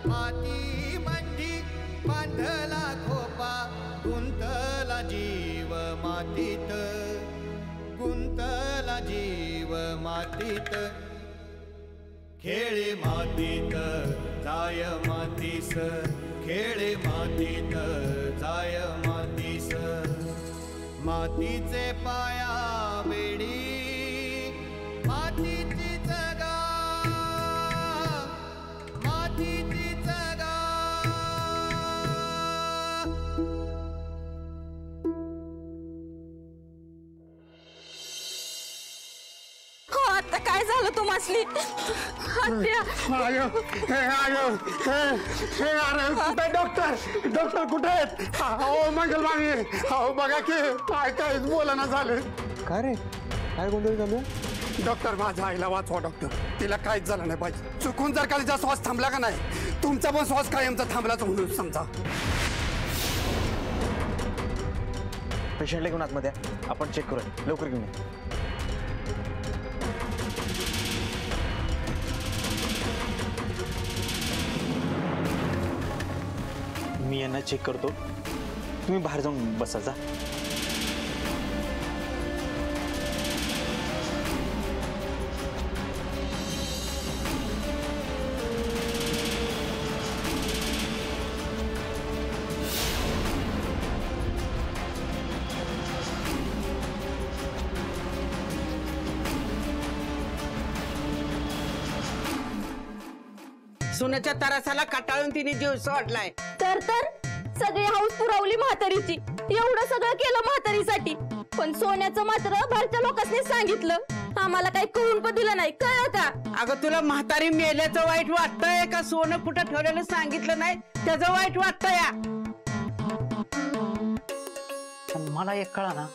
माती मंडी बांधला खोपा गुंतला जीव मातीत गुंतला जीव मातीत खेळे मातीत जाय मातीस खेळे मातीत जाय मातीस मातीचे पाया वेडी मातीची जगा मातीची जगा आता काय झालं तुम्हासली डॉक्टर डॉक्टर कुठे आहेत हो मंगल मामी हो बघा की काय काय बोलाना झालं काय रे काय गोंधळ चालू आहे डॉक्टर माझ्या आईला वाचवा डॉक्टर तिला काहीच झालं नाही पाहिजे चुकून जर का तिचा श्वास थांबला का नाही तुमचा पण श्वास कायमचा थांबलाच म्हणून समजा पेशंटला घेऊन आतमध्ये आपण चेक करूया लवकर घेऊन या मी यांना चेक करतो तुम्ही बाहेर जाऊन बसा जा सोन्याच्या तरासाला कटाळून तिने जीव सोडलाय तर सगळी हाऊस पुरवली म्हातारीची एवढं सगळं केलं म्हातारीसाठी पण सोन्याचं मात्र बाहेरच्या लोकांनी सांगितलं आम्हाला काही कळून पण दिलं नाही कळलं का अगं तुला म्हातारी मेल्याचं वाईट वाटतंय का सोनं कुठं ठेवलेलं सांगितलं नाही त्याचं वाईट वाटतंय पण मला एक कळा ना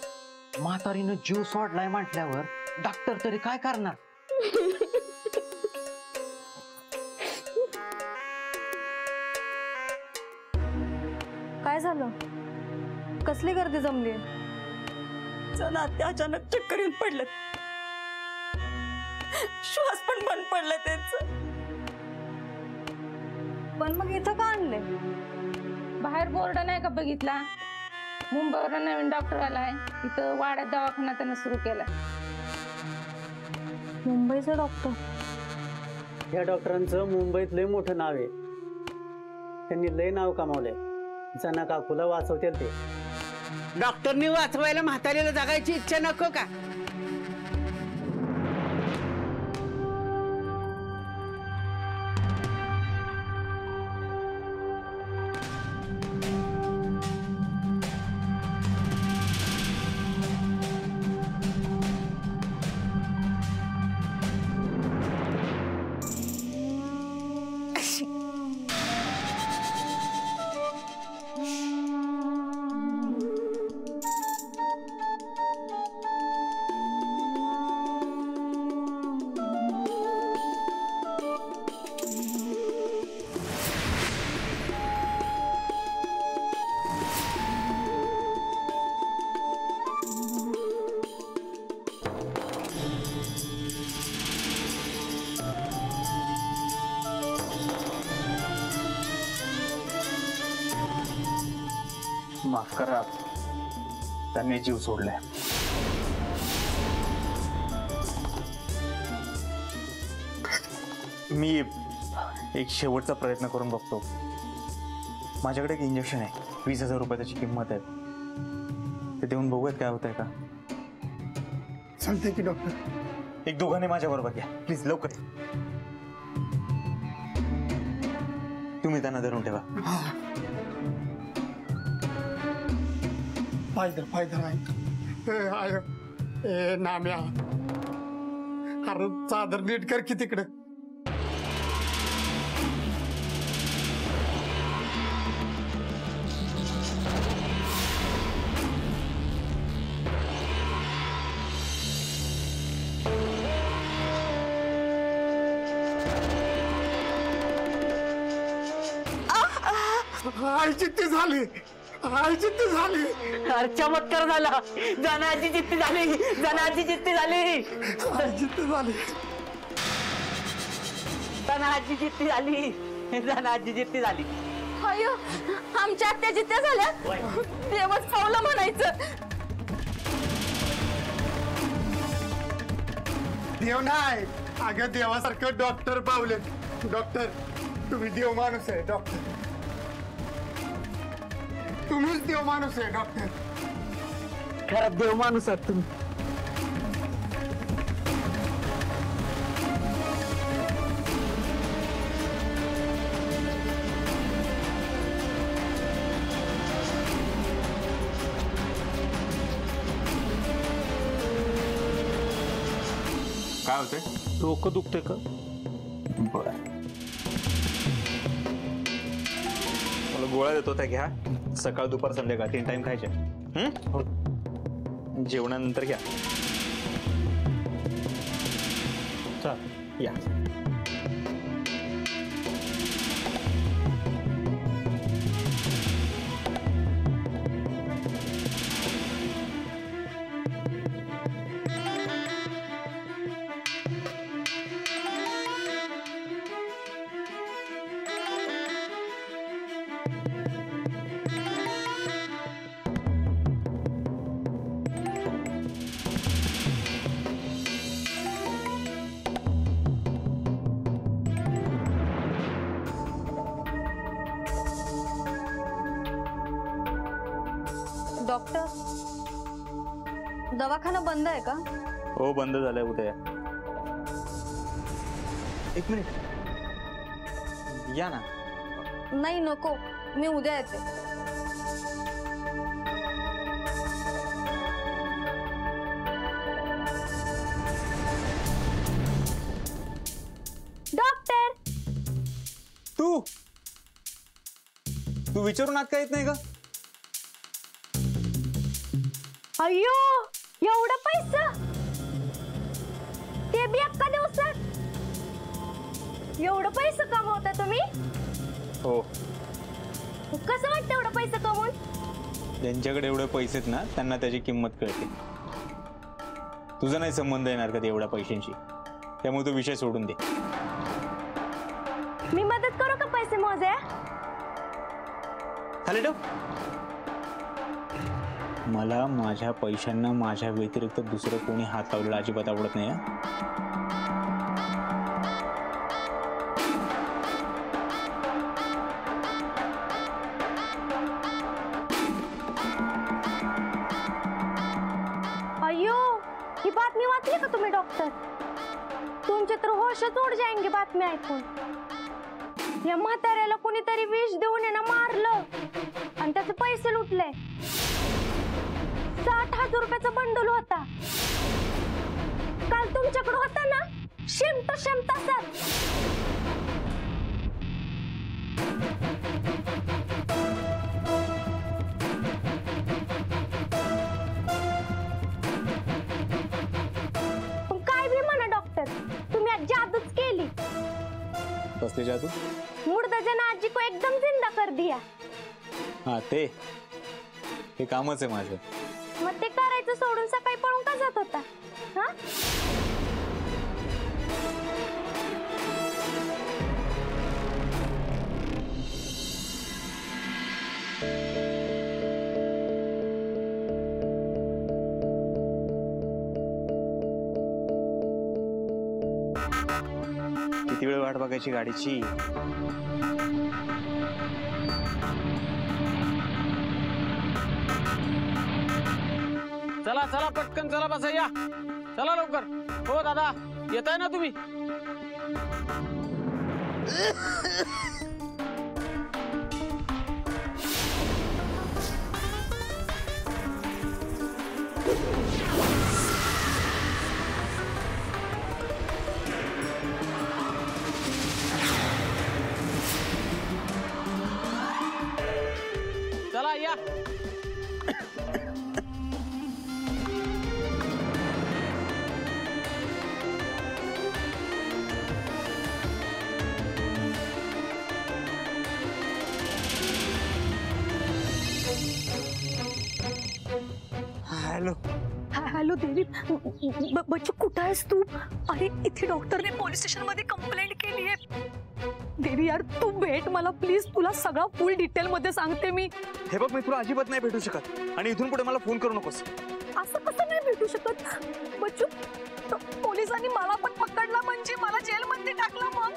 म्हातारीनं जीव सोडलाय म्हटल्यावर डॉक्टर तरी काय करणार काय झालं कसली गर्दी जमली चला अचानक चक्कर येऊन पडलं श्वास पण बंद पडला त्यांचं पण मग इथं का आणले बाहेर बोर्ड नाही का बघितला मुंबईवर नवीन डॉक्टर आलाय इथं वाड्यात दवाखाना त्यानं सुरू केलाय मुंबईचा डॉक्टर या डॉक्टरांचं मुंबईत लय मोठं नाव आहे त्यांनी लय नाव कमावलंय जना काकूला वाचवतील ते डॉक्टरनी वाचवायला म्हातारीला जगायची इच्छा नको का माफ करा त्यांनी जीव सोडलाय मी एक शेवटचा प्रयत्न करून बघतो माझ्याकडे एक इंजेक्शन आहे 20,000 रुपये त्याची किंमत आहे ते देऊन बघूयात काय होतंय का चालतंय की डॉक्टर एक दोघांनी माझ्या बरोबर घ्या प्लीज लवकर तुम्ही त्यांना धरून ठेवा फायदा नाही ए नाम्या अरे चादर नीट कर की तिकडे आई चित्ती झाली चमत्कार झाला जनाची चित्ती झाली जनाची चित्ती झाली चित्ती झाली जनाची चित्ती झाली जाना आजी जिद्दी झाली. अयो आमच्या आत्या जित्या झाल्या देवच पावलं म्हणायचं. देव नाही अगं देवासारखं डॉक्टर पावले. डॉक्टर तुम्ही देव माणूस आहे. डॉक्टर तुम्हीच देव माणूस आहे. डॉक्टर खरंच देव माणूस आहात तुम्ही. काय होतंय? डोकं दुखते का? बरं मला गोळ्या देतो त्या घ्या. सकाळ दुपार संध्याकाळ 3 टाइम खायचे. जेवणानंतर घ्या. चाल या. डॉक्टर दवाखाना बंद आहे का? हो बंद झालंय उद्या. एक मिनिट या ना. नाही नको मी उद्या येते. डॉक्टर तू तू विचारून आत का येत नाही का? अयो एवढं पैसा ते बी अख्खा दिवसात. एवढं पैसे कमवता तुम्ही? हो. कसं वाटतं एवढं पैसे कमवून? ज्यांच्याकडे एवढे पैसे आहेत ना त्यांना त्याची किंमत कळते. तुझा नाही संबंध येणार कधी एवढ्या पैशांशी. त्यामुळे तो विषय सोडून दे. मी मदत करू का पैसे मोजे? खाली ठेव. मला माझ्या पैशांना माझ्या व्यतिरिक्त दुसरं कोणी हात लावलेला अजिबात आवडत नाही. अयो ही बातमी वाचली का तुम्ही डॉक्टर? तुमचे तर होशच उड जाएंगे बातमी ऐकून. या म्हाताऱ्याला कोणीतरी विष देऊन यानं मारलं आणि त्याचे पैसे लुटले. 60,000 रुपयाचा बंडल होता. काल तुमच्याकडे होता ना शेम तो शेम तसाच. पण काय बी म्हणा डॉक्टर तुम्ही आज जादूच केली. कसली जादू? मुर्दा जना आजी को एकदम जिंदा कर दिया. हा ते कामच आहे माझं. मग ते करायचं सोडून सकाळी पळून का जात होता? हा किती वेळ वाट बघायची गाडीची? चला चला पटकन चला बसा या. चला लवकर. हो दादा येताय ना तुम्ही? चला या. हॅलो. हॅलो देवी बच्चू कुठं आहेस तू? अरे इथे डॉक्टरने पोलीस स्टेशन मध्ये कंप्लेंट केली आहे. देवी यार तू भेट मला प्लीज, तुला सगळं फुल डिटेल मध्ये सांगते मी. हे बघ मी तुला अजिबात नाही भेटू शकत आणि इथून पुढे मला फोन करू नकोस. असं कसं नाही भेटू शकत बच्चू? पोलिसांनी मला पण पकडला म्हणजे मला जेलमध्ये टाकला. मग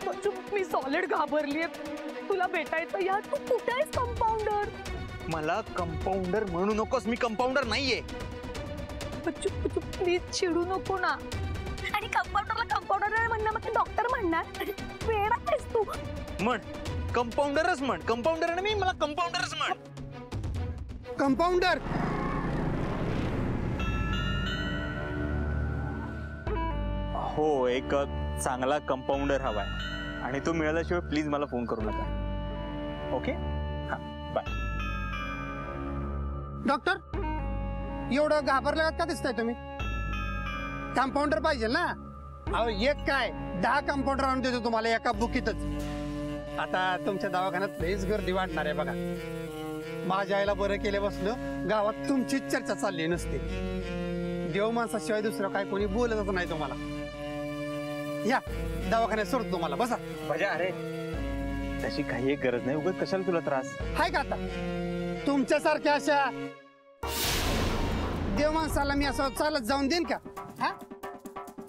बच्चू मी सॉलिड घाबरलीये. तुला भेटायचं यार. तू कुठे आहेस कंपाऊंडर? मला कंपाऊंडर म्हणू नकोस, मी कंपाऊंडर नाहीये. बच्चू बच्चू प्लीज चिडू नको ना. आणि कंपाऊंडरला कंपाऊंडर म्हणणार मग डॉक्टर म्हणणार. वेडा आहेस तू. म्हण कंपाऊंडरच म्हण. कंपाऊंडर मी, मला कंपाऊंडरच म्हण. कंपाऊंडर हो, एक चांगला कंपाऊंडर हवाय आणि तो मिळाल्याशिवाय प्लीज मला फोन करू नका. ओके, हा बाय. डॉक्टर एवढं घाबरलं का दिसताय तुम्ही? कंपाऊंडर पाहिजे ना? अहो एक काय 10 कंपाऊंडर आणून देतो तुम्हाला एका बुकीतच. आता तुमच्या दवाखान्यात लईच गर्दी वाढणार आहे बघा. माझ्या आईला बरं केल्यापासून गावात तुमचीच चर्चा चालली नसते. देव माणसाशिवाय दुसरं काय कोणी बोलतच नाही तुम्हाला. या दवाखान्यात सोडतो तुम्हाला. बसा. म्हणजे अरे तशी काही एक गरज नाही. उगाच कशाला तुला त्रास हाय का? आता तुमच्यासारख्या अशा देव माणसाला मी असं चालत जाऊन देईन का? हा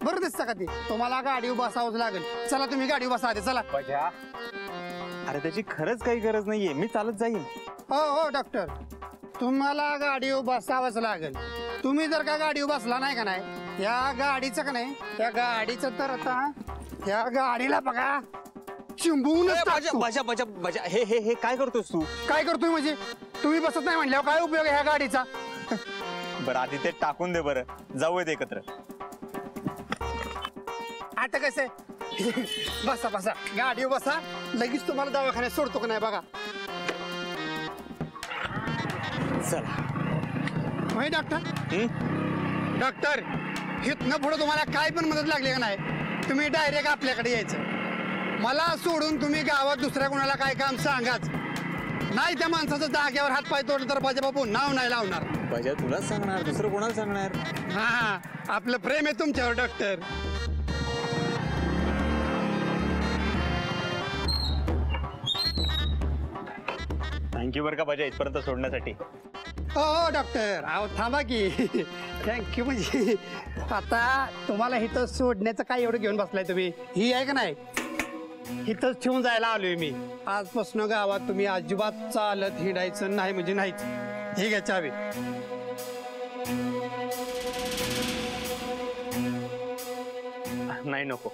बरं दिसतं का? ते तुम्हाला गाडी बसावंच लागेल. चला तुम्ही गाडी बसा आधी. चला. अरे त्याची खरंच काही गरज नाहीये, मी चालत जाईन. हो हो डॉक्टर, तुम्हाला गाडी बसावंच लागेल. तुम्ही जर का गाडी बसला नाही का नाही, या गाडीचं का नाही, त्या गाडीचं तर आता त्या गाडीला बघा चिंबूनच टाकतो. बजा बजा बजा. हे हे हे काय करतोस तू? काय करतोय म्हणजे? तुम्ही बसत नाही म्हणल्यावर काय उपयोग आहे ह्या गाडीचा? बरं आधी ते टाकून दे. बरं जाऊयात एकत्र. आता कसं बसा बसा गाडी बसा. लगेच तुम्हाला दवाखान्यात सोडतो का नाही बघा. चला. होय डॉक्टर. डॉक्टर इथनं पुढे तुम्हाला काय पण मदत लागली का नाही, तुम्ही डायरेक्ट आपल्याकडे यायचं. मला सोडून तुम्ही गावात दुसऱ्या कोणाला काय काम सांगाच नाही. त्या माणसाचं जाग्यावर हात पाय तोडलं तर माझ्या बापू नाव नाही लावणार. बजा तुलाच सांगणार, दुसरं कोणाला सांगणार? हा आपलं प्रेम आहे तुमच्यावर डॉक्टर. थँक्यू बरं का बजा इथपर्यंत सोडण्यासाठी. हो डॉक्टर. अहो थांबा की. थँक्यू म्हणजे आता तुम्हाला इथं सोडण्याचं काय एवढं घेऊन बसलाय तुम्ही? ही आहे का नाही, इथंच ठेवून जायला आलोय मी. आजपासून गावात तुम्ही अजिबात चालत हिंडायचं नाही म्हणजे नाहीच. हे घ्या चावी. नाही नको.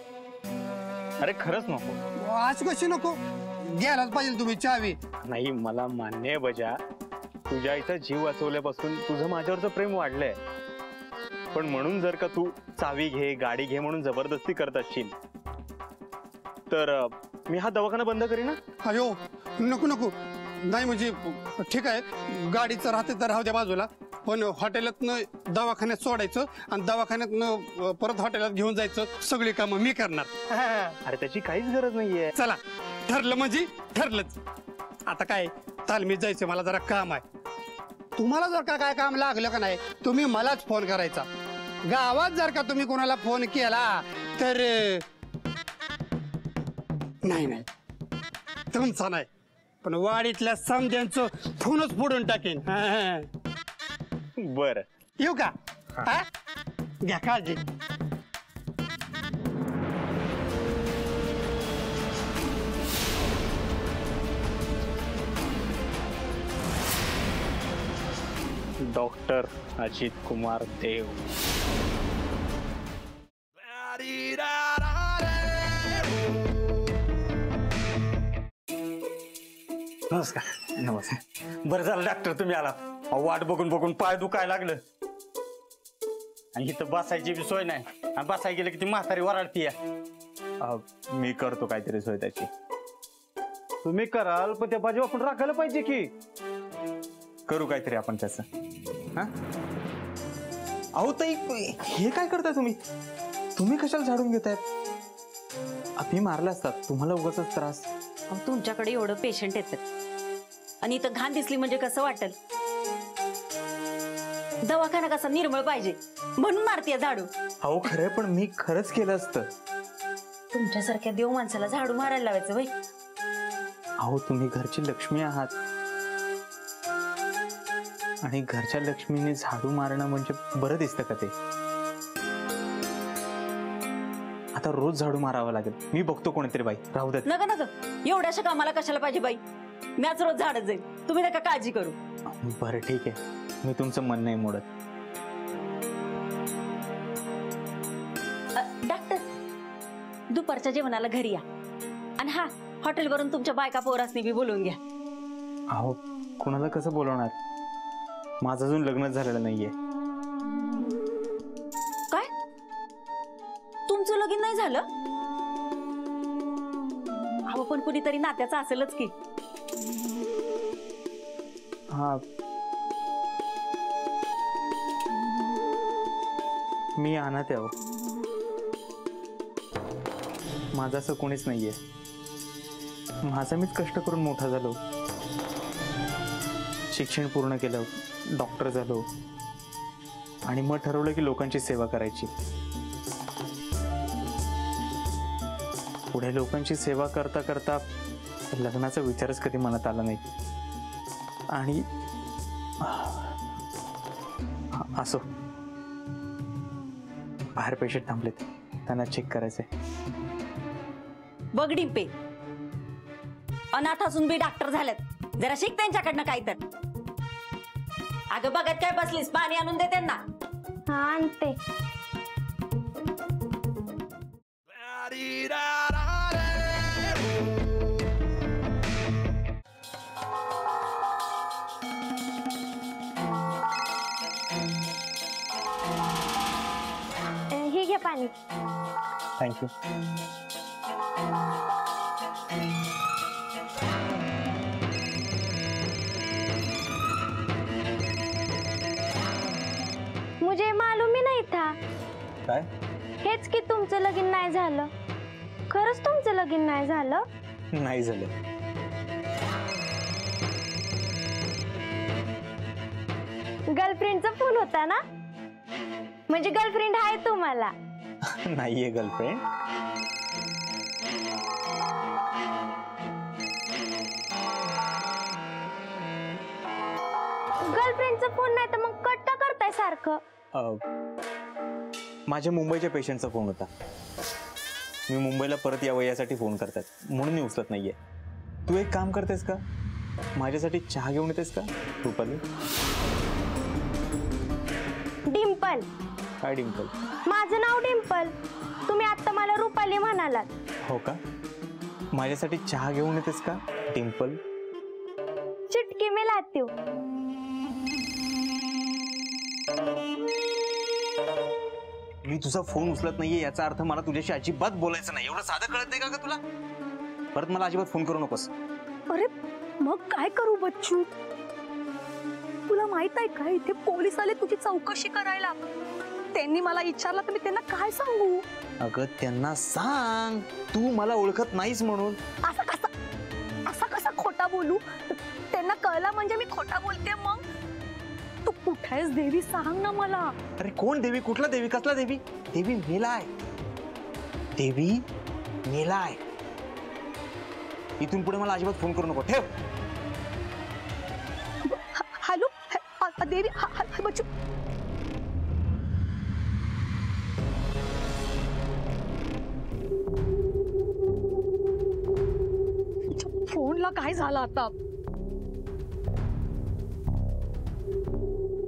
अरे खरंच नको. आज कशी नको? घ्यायलाच पाहिजे तुम्ही चावी. नाही मला मान्य आहे बजा, तुझ्या इथं जीव वाचवल्यापासून तुझं माझ्यावरचं प्रेम वाढलंय. पण म्हणून जर का तू चावी घे गाडी घे म्हणून जबरदस्ती करत असशील तर मी हा दवाखाना बंद करीन. अयो नको नको. नाही म्हणजे ठीक आहे गाडीचं राहते तर राहू द्या बाजूला, पण हॉटेलातनं दवाखान्यात सोडायचं आणि दवाखान्यातनं परत हॉटेलात घेऊन जायचं. सगळी कामं मी करणार. अरे त्याची काहीच गरज नाहीये. चला ठरलं म्हणजे ठरलंच. आता काय तालमीत जायचं, मला जरा काम आहे. तुम्हाला जर का काय काम लागलं का नाही तुम्ही मलाच फोन करायचा. गावात जर का तुम्ही कोणाला फोन केला तर नाही नाही तुमचा नाही, पण वाडीतल्या समध्यांचं फोनच फोडून टाकेन. बर येऊ का? हा घ्या काळजी. डॉक्टर अजित कुमार देव. नमस्कार. नमस्कार. बरं झालं डॉक्टर तुम्ही आलात. वाट बघून बघून पाय दुखायला लागलं आणि इथं बसायची बी सोय नाही. आणि बसाय गेलं की ती म्हातारी वराडतीये. मी करतो काहीतरी सोय त्याची. तुम्ही कराल पण त्या बाजू आपण राखायला पाहिजे की. करू काहीतरी आपण त्याचं. हा अहो ताई हे काय करताय तुम्ही? तुम्ही कशाला झाडून घेताय? आम्ही मारले असतात तुम्हाला उगाच त्रास. तुमच्याकडे एवढं पेशंट येतात आणि इथं घाण दिसली म्हणजे कसं वाटेल? दवाखाना कसा निर्मळ पाहिजे म्हणून मारतीये झाडू. अहो खरंय पण मी खरंच केलं असतं. तुमच्यासारख्या देव माणसाला झाडू मारायला लावायचं बाई. अहो तुम्ही घरची लक्ष्मी आहात आणि घरच्या लक्ष्मीने झाडू मारणं म्हणजे बरं दिसतं का ते? आता रोज झाडू मारावं लागेल. मी बघतो कोणीतरी बाई. राहू देत. नका नका, एवढ्याशा कामाला कशाला पाहिजे बाई? मॅच रोज झाडच जाईल, तुम्ही नका काळजी करू. बरं ठीक आहे, मी तुमचं मन नाही मोडत. डॉक्टर, दुपारच्या जेवणाला घरी या आणि हा हॉटेलवरून तुमच्या बायका पोरासनी बी बोलवून घ्या. अहो कुणाला कसं बोलवणार? माझं अजून लग्नच झालेलं नाहीये. काय? तुमचं लगीन नाही झालं? अहो पण कुणीतरी नात्याचं असेलच की. हा, मी अनाथ आहे. माझं असं कोणीच नाहीये. माझा मीच कष्ट करून मोठा झालो, शिक्षण पूर्ण केलं, डॉक्टर झालो आणि मग ठरवलं की लोकांची सेवा करायची. पुढे लोकांची सेवा करता करता लग्नाचा विचारच कधी मनात आला नाही. आणि असो, बाहेर पेशंट थांबलेत, त्यांना चेक करायचंय. बघ डिंपे, अनाथ असून बी डॉक्टर झाल्यात, जरा शिक त्यांच्याकडनं काय तर. अगं बघत काय बसलीस, पाणी आणून दे त्यांना. हा आणते. ही घे पाणी. थँक्यू. मुझे मालूम ही नहीं था. काय? हेच की तुमचं लगीन नाही झालं. खरंच तुमचं लगीन नाही झालं? नाही झालं. गर्लफ्रेंडचा फोन होता ना? म्हणजे गर्लफ्रेंड आहे तुम्हाला? नाहीये गर्लफ्रेंड. गर्लफ्रेंडचा फोन नाही तर मग कट का करताय सारखं? माझ्या मुंबईच्या पेशंटचा फोन होता. मी मुंबईला परत यावं यासाठी फोन करतात म्हणून मी उचलत नाहीये. तू एक काम करतेस का? माझ्यासाठी चहा घेऊन येतेस का रुपाली? डिंपल. काय डिंपल? माझं नाव डिंपल. तुम्ही आता मला रुपाली म्हणालात. हो का? माझ्यासाठी चहा घेऊन येतेस का डिंपल? चुटकी में लाती हूँ. मी तुझा फोन उचलत नाहीये याचा अर्थ मला तुझ्याशी अजिबात बोलायचं नाही. एवढं साधं कळत नाही का तुला? परत मला अजिबात फोन करू नकोस. अरे मग काय करू बच्चू? तुला माहित आहे का, इथे पोलीस आले तुझी चौकशी करायला. त्यांनी मला विचारलं तर मी त्यांना काय सांगू? अगं त्यांना सांग तू मला ओळखत नाहीस म्हणून. असा कसा खोटा बोलू? त्यांना कळलं म्हणजे मी खोटा बोलते. मग तू कुठे आहेस देवी, सांग ना मला. अरे कोण देवी? कुठला देवी? कसला देवी? देवी मेलाय. देवी मेलाय. इथून पुढे मला अजिबात फोन करू नको. ठेव. हॅलो देवी. बच्चू फोनला काय झालं आता?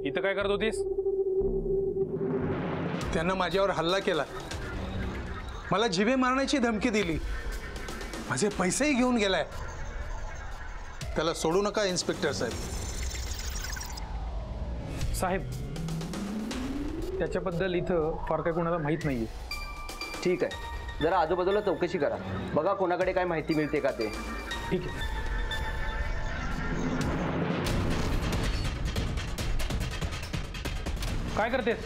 इथं काय करत होतीस? त्यांना माझ्यावर हल्ला केला, मला जिवे मारण्याची धमकी दिली, माझे पैसेही घेऊन गेलाय. त्याला सोडू नका इन्स्पेक्टर साहेब. साहेब, त्याच्याबद्दल इथं फार काही कोणाला माहीत नाहीये. ठीक आहे, जरा आजूबाजूला चौकशी करा, बघा कोणाकडे काय माहिती मिळते का ते. ठीक आहे. काय करतेस?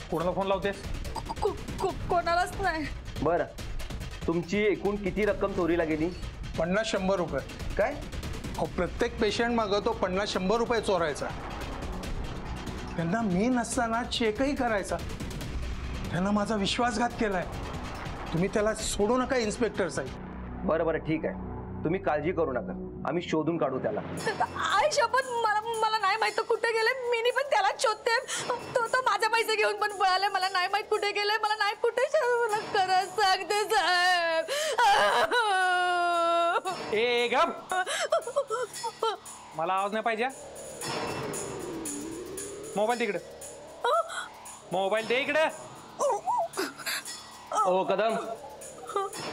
कोणाला फोन लावतेस? कोणालाच नाही. बरं, तुमची एकूण किती रक्कम चोरीला गेली? 50-100 रुपये. काय? प्रत्येक पेशंट मागं तो 50-100 रुपये चोरायचा. त्यांना मी नसताना चेकही करायचा. त्यांना माझा विश्वासघात केलाय. तुम्ही त्याला सोडू नका इन्स्पेक्टर साहेब. बरं बरं ठीक आहे, तुम्ही काळजी करू नका, आम्ही शोधून काढू त्याला. आई शपथ मला नाही माहित कुठे गेले. मी पण त्यालाच शोधते. तो माझे पैसे घेऊन पण पळाले. मला नाही माहित कुठे गेले. मला नाही कुठे मला खरंच सांगते साहेब. ए गप, मला आवाज नाही पाहिजे. मोबाईल तिकडे, मोबाईल दे इकडे. ओ कदम,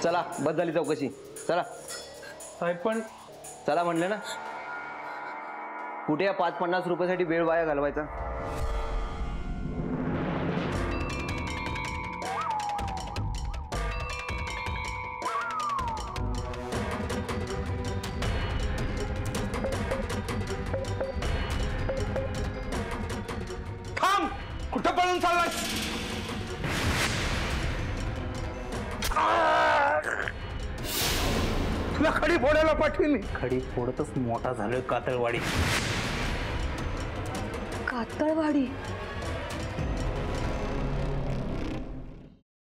चला बस झाली चौकशी, चला. साहेब पण चला म्हणलं ना. कुठे या 50-50 रुपयासाठी वेळ वाया घालवायचा. थांब, कुठं पळून चाललाय? तुला खडी फोडायला पाठवीन मी. खडी फोडतच मोठा झालोय कातळवाडी. कातळवाडी